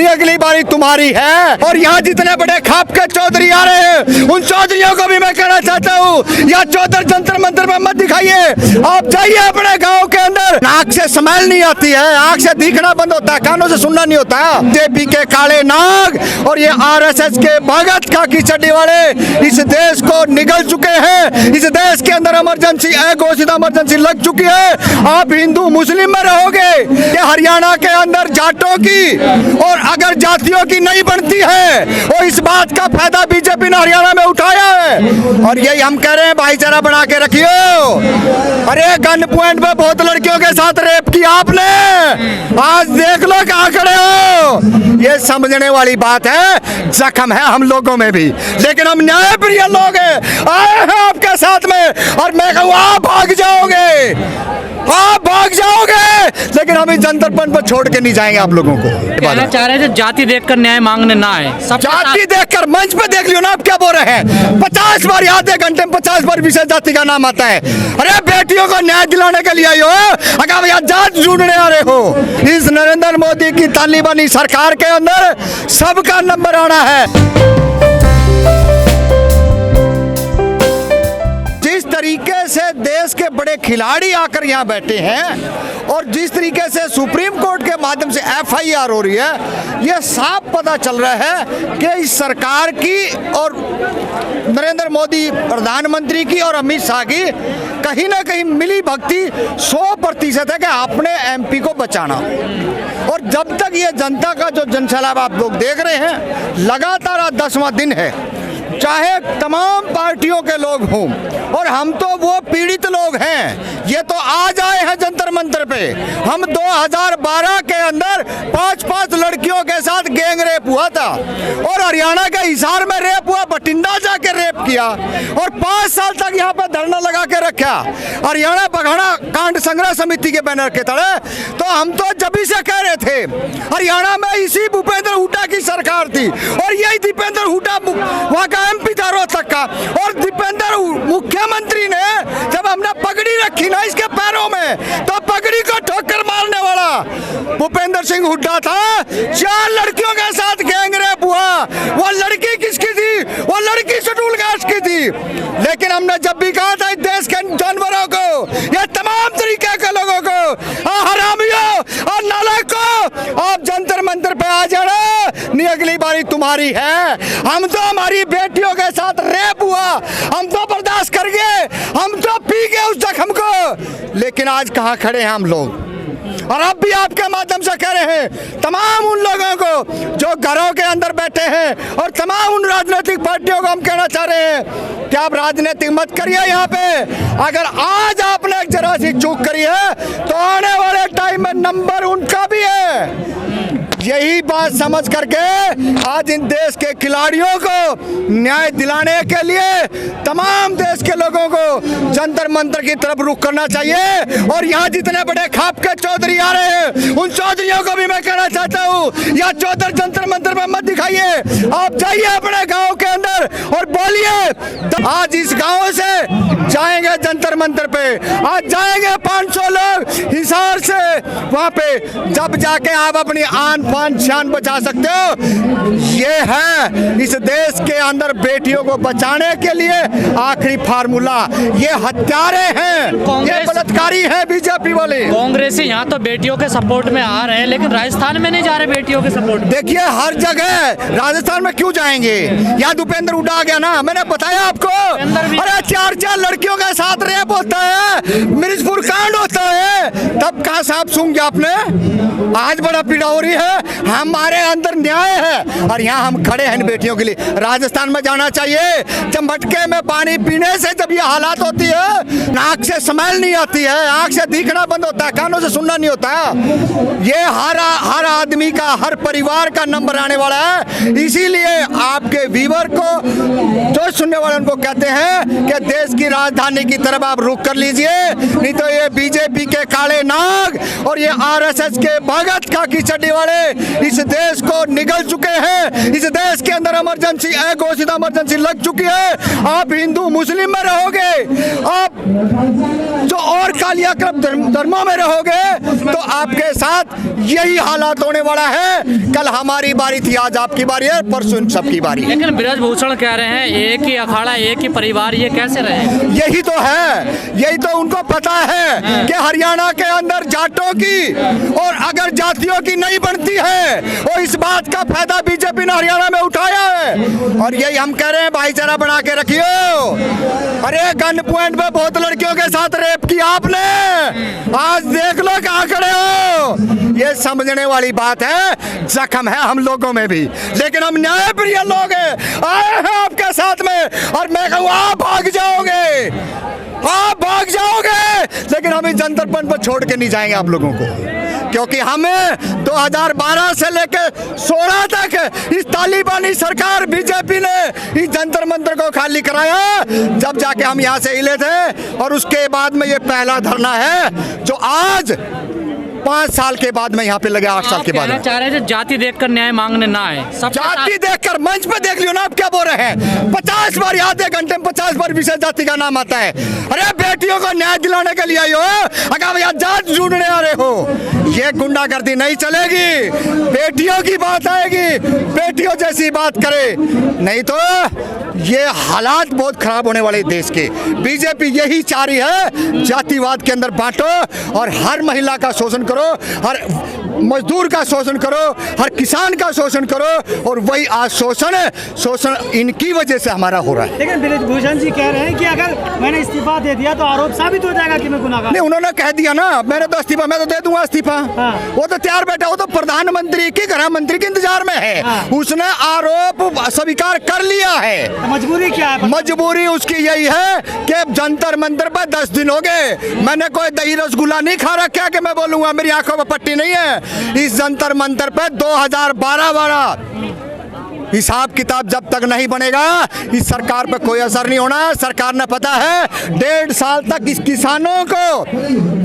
नहीं अगली बारी तुम्हारी है। और यहाँ जितने बड़े खाप के चौधरी आ रहे हैं उन चौधरियों को भी मैं कहना चाहता हूँ, या चौधर जंतर मंतर पर मत दिखाइए। आप जाइए अपने गाँव के अंदर, आँख से स्मेल नहीं आती है, आँख से दिखना बंद होता है, कानों से सुनना नहीं होता। जेपी के काले नाग और ये आरएसएस के भगत खाकी चड्डी वाले इस देश को निगल चुके हैं। इस देश के अंदर इमरजेंसी, घोषित इमरजेंसी लग चुकी है। आप हिंदू मुस्लिम में रहोगे। ये हरियाणा के अंदर जाटों की और अगर जातियों की नहीं बनती है, और इस बात का फायदा बीजेपी ने हरियाणा में उठाया है। और यही हम कह रहे हैं, भाईचारा बना के रखियो। अरे गन पॉइंट पे बहुत लड़कियों के साथ रेप किया आपने, आज देख लो कहाँ खड़े हो। ये समझने वाली बात है, जख्म है हम लोगों में भी, लेकिन हम न्याय प्रिय लोग हैं, आए हैं आपके साथ में। और मैं कहूँ आप भाग जाओगे, आप भाग जाओगे, लेकिन हम इस जंतर मंतर पर छोड़ के नहीं जाएंगे आप लोगों को। कहना चाह रहे हैं जाति देखकर न्याय मांगने ना आए, जाति देखकर मंच पे देख लियो ना, आप क्या बोल रहे हैं। 50 बार आधे घंटे में 50 बार विशेष जाति का नाम आता है। अरे बेटियों को न्याय दिलाने के लिए आई हो, अगर भैया जात ढूंढने आ रहे हो। इस नरेंद्र मोदी की तालिबानी सरकार के अंदर सबका नंबर आना है। जिस तरीके से देश के बड़े खिलाड़ी आकर यहाँ बैठे हैं और जिस तरीके से सुप्रीम कोर्ट के माध्यम से एफआईआर हो रही है, यह साफ पता चल रहा है कि इस सरकार की और नरेंद्र मोदी प्रधानमंत्री की और अमित शाह की कहीं ना कहीं मिली भक्ति 100% है कि अपने एमपी को बचाना। और जब तक ये जनता का जो जनसैलाब आप लोग देख रहे हैं, लगातार आज 10वां दिन है, चाहे तमाम पार्टियों के लोग हों, और हम तो वो पीड़ित लोग हैं। ये तो आज आए हैं जंतर मंतर पे। हम 2012 के अंदर 5 लड़कियों के साथ गैंग रेप हुआ था, और हरियाणा के हिसार में रेप हुआ, बठिंडा जाके रेप किया, और 5 साल तक यहाँ पे धरना लगा के रखा हरियाणा बघाड़ा कांड संग्रह समिति के बैनर के तले। तो हम तो जब से कह रहे थे, हरियाणा में इसी भूपेंद्र हुड्डा की सरकार थी, और यही दीपेंद्र हुड्डा वहाँ का एमपी था रोहतक का, और दीपेंद्र मुख्यमंत्री ने जब हमने पगड़ी रखी ना इसके पैरों में, तो पगड़ी को ठोकर मारने वाला भूपेंद्र सिंह हुड्डा था। 4 लड़कियों के साथ गैंग रेप हुआ। वो लड़की किसकी थी? वो लड़की शेड्यूल कास्ट की थी। लेकिन हमने जब भी कहा था इस देश के जानवरों को, ये तमाम तरीके के लोगों को, हरामियों और नालायकों, आप जंतर मंतर पे आ जाना, नहीं अगली बारी तुम्हारी है। हम तो हमारी बेटियों के साथ रेप हुआ, हम तो बर्दाश्त कर गए, हम तो पी गए उस जख्म को, लेकिन आज कहाँ खड़े हैं हम लोग। और अब भी आपके माध्यम से कह रहे हैं तमाम उन लोगों को जो घरों के अंदर बैठे हैं, और तमाम उन राजनीतिक पार्टियों को हम कहना चाह रहे हैं कि आप राजनीति मत करिए यहाँ पे। अगर आज आपने एक जरा सी चूक करी है, तो आने वाले टाइम में नंबर उनका भी है। यही बात समझ करके आज इन देश के खिलाड़ियों को न्याय दिलाने के लिए तमाम देश के लोगों को जंतर मंतर की तरफ रुख करना चाहिए। और यहाँ जितने बड़े खाप के चौधरी आ रहे हैं उन चौधरियों को भी मैं कहना चाहता हूँ, या चौधर जंतर मंतर पर मत दिखाइए। आप जाइए अपने गाँव के अंदर और बोलिए। आज इस गाँव से जाएंगे जंतर मंतर पे, आज जाएंगे 500 लोग हिसार से वहाँ पे, जब जाके आप अपनी आन पान शान बचा सकते हो। ये है इस देश के अंदर बेटियों को बचाने के लिए आखिरी फार्मूला। ये हत्यारे हैं, ये बलात्कारी हैं बीजेपी वाले। कांग्रेसी यहाँ तो बेटियों के सपोर्ट में आ रहे हैं, लेकिन राजस्थान में नहीं जा रहे बेटियों के सपोर्ट में। देखिए हर जगह, राजस्थान में क्यों जाएंगे? यहाँ दीपेंद्र हुड्डा आ गया ना, मैंने बताया आपको। अरे 4 लड़कियों के साथ रेप होता है, मिर्जपुर कांड होता है, तब कहाँ साहब सुन गया आपने? आज बड़ा पीड़ा हो रही है, हमारे अंदर न्याय है और यहाँ हम खड़े हैं बेटियों के लिए। राजस्थान में जाना चाहिए। जब मटके में पानी पीने से जब ये हालात होती है, नाक से स्मेल नहीं आती है, आंख से दिखना बंद होता है, कानों से सुनना नहीं होता। ये हर आदमी का, हर परिवार का नंबर आने वाला है। इसीलिए आपके व्यूअर को, जो सुनने वाले उनको कहते हैं कि देश की राजधानी की तरफ आप रुख कर लीजिए, नहीं तो ये बीजेपी के काले नाग और ये आरएसएस के भगत खाकी चड्डी वाले इस देश को निगल चुके हैं। इस देश के अंदर इमरजेंसी, घोषित इमरजेंसी लग चुकी है। आप हिंदू मुस्लिम में रहोगे, आप जो और कालियाक्रम धर्मों में रहोगे तो आपके साथ यही हालात होने वाला है। कल हमारी बारी थी, आज आपकी बारी है, परसों इन सबकी बारी है। लेकिन ब्रजभूषण कह रहे हैं एक ही अखाड़ा एक ही परिवार, ये कैसे रहे? यही तो है, यही तो उनको पता है कि हरियाणा के अंदर जाटों की और अगर जातियों की नहीं बनती है, और इस बात का फायदा बीजेपी ने हरियाणा में उठाया है। और यही हम कह रहे हैं, भाईचारा बना के रखियो। अरे गन पॉइंट पे बहुत लड़कियों के साथ रेप किया आपने, आज देख लो कहाँ खड़े हो। ये समझने वाली बात है, जख्म है हम लोगों में भी, लेकिन हम न्याय प्रिय लोग हैं, आए हैं आपके साथ में। और मैं कहूँ आप भाग जाओगे, आप भाग जाओगे, लेकिन हम इस जंतर मंतर पर छोड़ के नहीं जाएंगे आप लोगों को, क्योंकि हमें 2012 से लेकर 16 तक इस तालिबानी सरकार बीजेपी ने इस जंतर मंतर को खाली कराया, जब जाके हम यहाँ से हिले थे। और उसके बाद में ये पहला धरना है जो आज 5 साल के बाद में यहाँ पे लगे, 8 साल के बाद। चाह रहे थे जाति देखकर न्याय मांगने ना आए, जाति देखकर मंच पे देख लियो ना, आप क्या बोल रहे हैं? 50 बार आधे घंटे में 50 बार विशेष जाति का नाम आता है। अरे बेटियों को न्याय दिलाने के लिए आई हो, अगर भैया जात ढूंढने आ रहे हो, ये गुंडागर्दी नहीं चलेगी। बेटियों की बात आएगी, बेटियों जैसी बात करे, नहीं तो ये हालात बहुत खराब होने वाले देश के। बीजेपी यही चाह रही है, जातिवाद के अंदर बांटो और हर महिला का शोषण करो, हर मजदूर का शोषण करो, हर किसान का शोषण करो, और वही आज शोषण इनकी वजह से हमारा हो रहा है। लेकिन ब्रजभूषण जी कह रहे हैं कि अगर मैंने इस्तीफा दे दिया तो आरोप साबित हो जाएगा कि मैं गुनाहगार। नहीं, उन्होंने कह दिया ना, मैंने तो इस्तीफा, मैं तो दे दूंगा इस्तीफा। हाँ। वो तो तैयार बैठा, वो तो प्रधानमंत्री की, गृह मंत्री के इंतजार में है। हाँ। उसने आरोप स्वीकार कर लिया है। मजबूरी क्या है? मजबूरी उसकी यही है कि जंतर मंतर पर 10 दिन हो गए, मैंने कोई दही रसगुल्ला नहीं खा रखा कि मैं बोलूंगा, मेरी आंखों में पट्टी नहीं है। इस जंतर मंतर पर 2012 वाला हिसाब किताब जब तक नहीं बनेगा, इस सरकार पर कोई असर नहीं होना। सरकार ने पता है 1.5 साल तक इस किसानों को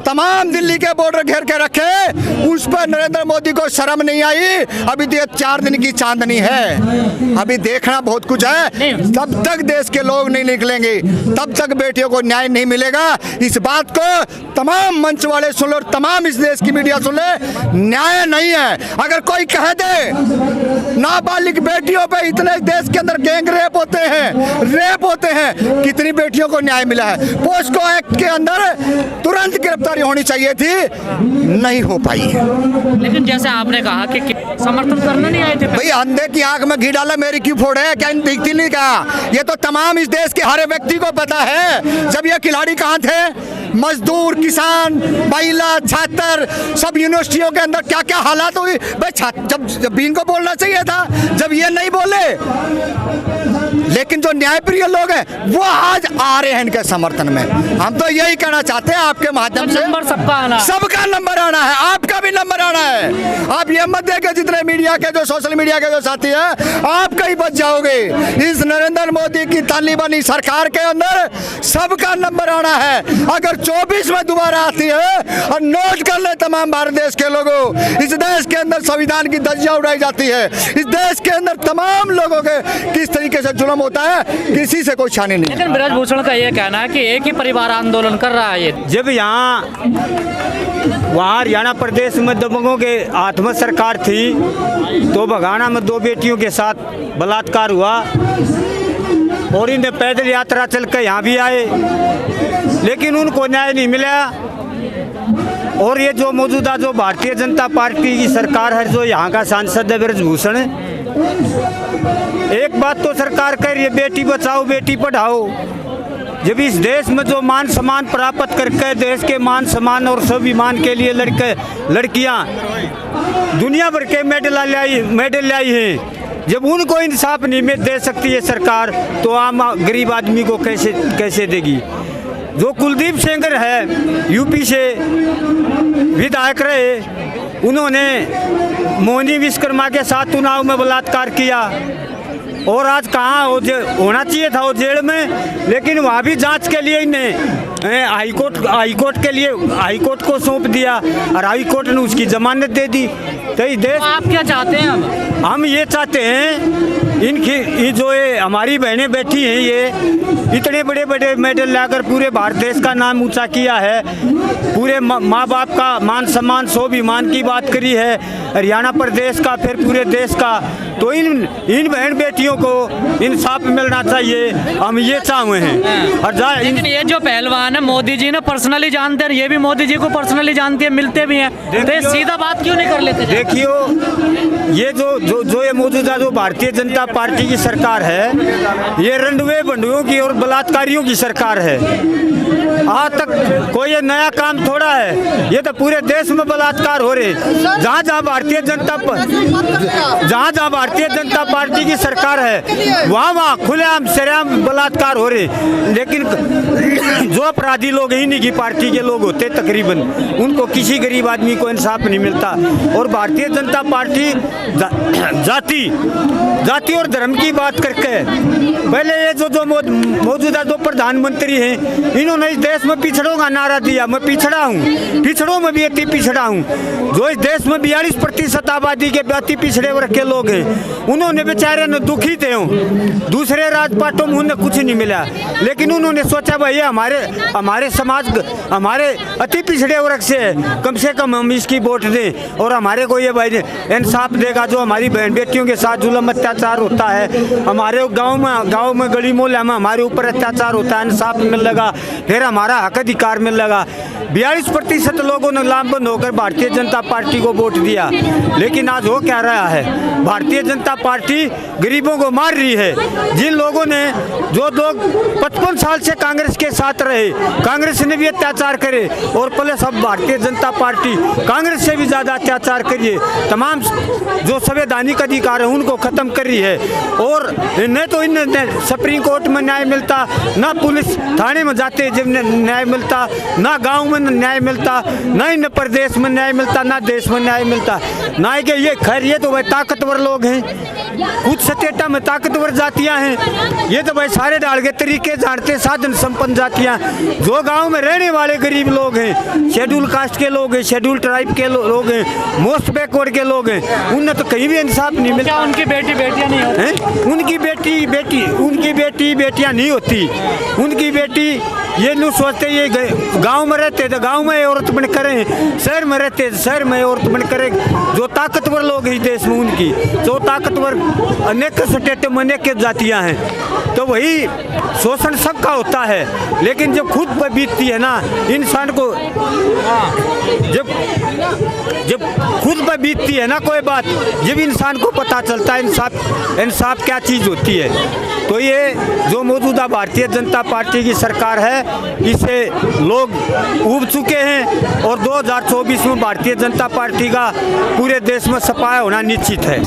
तमाम दिल्ली के बॉर्डर घेर के रखे, उस पर नरेंद्र मोदी को शर्म नहीं आई। अभी तो 4 दिन की चांदनी है, अभी देखना बहुत कुछ है। तब तक देश के लोग नहीं निकलेंगे, तब तक बेटियों को न्याय नहीं मिलेगा। इस बात को तमाम मंच वाले सुन लो, तमाम इस देश की मीडिया सुन ले, न्याय नहीं है। अगर कोई कह दे नाबालिग बेटियों पे इतने देश के अंदर गैंग रेप होते हैं, कितनी बेटियों को न्याय मिला है? पोस्को एक्ट के अंदर तुरंत गिरफ्तारी होनी चाहिए थी, नहीं हो पाई है। लेकिन जैसे आपने कहा कि समर्थन करने नहीं आए थे। भाई अंधे की आंख में घी डाला, मेरी क्यों फोड़े? क्या दिखती नहीं? क्या ये तो तमाम इस देश के हर व्यक्ति को पता है। जब ये खिलाड़ी कहाँ थे, मजदूर, किसान, महिला, छात्र, सब यूनिवर्सिटियों के अंदर क्या क्या हालात हुई। भाई जब इनको बोलना चाहिए था, जब ये नहीं बोले, लेकिन जो न्यायप्रिय लोग हैं वो आज आ रहे हैं इनके समर्थन में। हम तो यही कहना चाहते हैं आपके माध्यम से, नंबर सबका आना, सबका नंबर आना है, आपका भी नंबर आना है। आप ये मत देखें जितने मीडिया के, जो सोशल मीडिया के जो साथी हैं, आप कहीं बच जाओगे। इस नरेंद्र मोदी की तालिबानी सरकार के अंदर सबका नंबर आना है। अगर 24 में दोबारा आती है, और नोट कर ले तमाम भारत देश के लोगों, इस देश के अंदर संविधान की धज्जियां उड़ाई जाती है, इस देश के अंदर तमाम लोगों के किस तरीके से जुल्म होता है, किसी से कोई छाने नहीं। लेकिन ब्रजभूषण का ये कहना है कि एक ही परिवार आंदोलन कर रहा है। ये जब वहाँ हरियाणा प्रदेश में दबंगों के हाथ में सरकार थी, तो बघाना में 2 बेटियों के साथ बलात्कार हुआ, और इन्हें पैदल यात्रा चल कर यहाँ भी आए, लेकिन उनको न्याय नहीं मिला। और ये जो मौजूदा जो भारतीय जनता पार्टी की सरकार है, जो यहाँ का सांसद है ब्रजभूषण, एक बात तो सरकार कह रही है, बेटी बचाओ बेटी पढ़ाओ। जब इस देश में जो मान सम्मान प्राप्त करके देश के मान सम्मान और स्वाभिमान के लिए लड़कियां दुनिया भर के मेडल लाई हैं, जब उनको इंसाफ नहीं दे सकती है सरकार, तो आम गरीब आदमी को कैसे देगी? जो कुलदीप सेंगर है, यूपी से विधायक रहे, उन्होंने मोहनी विश्वकर्मा के साथ चुनाव में बलात्कार किया, और आज कहाँ होना चाहिए था वो जेल में, लेकिन वहाँ भी जांच के लिए इन्हें हाईकोर्ट के लिए हाईकोर्ट को सौंप दिया और हाईकोर्ट ने उसकी जमानत दे दी। तो इस देश आप क्या चाहते हैं अब? हम ये चाहते हैं इनकी ये जो ये हमारी बहनें बैठी हैं, ये इतने बड़े बड़े मेडल लाकर पूरे भारत देश का नाम ऊंचा किया है, पूरे माँ बाप का मान सम्मान स्वाभिमान की बात करी है, हरियाणा प्रदेश का, फिर पूरे देश का। तो इन बहन बेटियों को इंसाफ मिलना चाहिए, हम ये चाहते हैं। और लेकिन ये जो पहलवान है मोदी जी ने पर्सनली जानते हैं, ये भी मोदी जी को पर्सनली जानते हैं, मिलते भी हैं, तो ये सीधा बात क्यों नहीं कर लेते? देखियो, ये जो ये मौजूदा जो भारतीय जनता पार्टी की सरकार है, ये रंडवे बंडुओं की और बलात्कारियों की सरकार है। आज तक कोई ये नया काम थोड़ा है, ये तो पूरे देश में बलात्कार हो रहे। जहाँ जहाँ भारतीय जनता पार्टी की सरकार है, वहाँ खुलेआम सरेआम बलात्कार हो रहे। लेकिन जो अपराधी लोग इन्हीं की पार्टी के लोग होते तकरीबन, उनको किसी गरीब आदमी को इंसाफ नहीं मिलता। और भारतीय जनता पार्टी जाति और धर्म की बात करके, पहले ये जो मौजूदा जो प्रधानमंत्री हैं, इन्होंने इस देश में पिछड़ों का नारा दिया। मैं पिछड़ा हूँ, पिछड़ों में भी अति पिछड़ा हूँ। जो इस देश में 42% आबादी के अति पिछड़े वर्ग के लोग हैं, उन्होंने बेचारे न दुखी थे। दूसरे राजपाटों में उन्हें कुछ नहीं मिला, लेकिन उन्होंने सोचा भाई हमारे समाज, हमारे अति पिछड़े वर्ग से कम हम इसकी वोट दें और हमारे को ये भाई इंसाफ देगा। जो हमारी बहन बेटियों के साथ जुल्म अत्याचार होता है, हमारे गांव में गली मोहल्ला में हमारे ऊपर अत्याचार होता है, इंसाफ मिलेगा, फिर हमारा हक अधिकार मिलेगा। 42% लोगों ने लामबंद होकर भारतीय जनता पार्टी को वोट दिया। लेकिन आज हो क्या रहा है, भारतीय जनता पार्टी गरीबों को मार रही है। जिन लोगों ने जो लोग 55 साल से कांग्रेस के साथ रहे, कांग्रेस ने भी अत्याचार करे, और प्लस अब भारतीय जनता पार्टी कांग्रेस से भी ज़्यादा अत्याचार करिए, तमाम जो संवैधानिक अधिकार है उनको ख़त्म कर रही है। और न तो इन्हें सुप्रीम कोर्ट में न्याय मिलता, ना पुलिस थाने में जाते जब न्याय मिलता, ना गांव में न्याय मिलता, ना इन प्रदेश में न्याय मिलता, ना देश में न्याय मिलता। ना कि ये खैर ये तो भाई ताकतवर लोग हैं, कुछ सतेटा में ताकतवर जातियां हैं, ये तो भाई सारे डाल के तरीके जानते, साधन संपन्न जातियां। जो गांव में रहने वाले गरीब लोग हैं, शेड्यूल कास्ट के लोग हैं, शेड्यूल ट्राइब के लोग हैं, मोस्ट बैकवर्ड के लोग हैं, उन्हें तो कहीं भी इंसाफ नहीं मिलता। उनकी बेटियां नहीं होती? उनकी बेटियां नहीं होती। उनकी बेटी ये लोग सोचते ये गांव में रहते तो गांव में औरत बन करें, शहर में रहते शहर में औरत बन करें। जो ताकतवर लोग हैं देश में, उनकी जो ताकतवर अनेक स्टेट में अनेक जातियां हैं, तो वही शोषण सबका होता है। लेकिन जब खुद पर बीतती है ना इंसान को, जब खुद पर बीतती है ना कोई बात, जब इंसान को पता चलता है इंसाफ क्या चीज़ होती है। तो ये जो मौजूदा भारतीय जनता पार्टी की सरकार है, इसे लोग ऊब चुके हैं, और 2024 में भारतीय जनता पार्टी का पूरे देश में सफाया होना निश्चित है।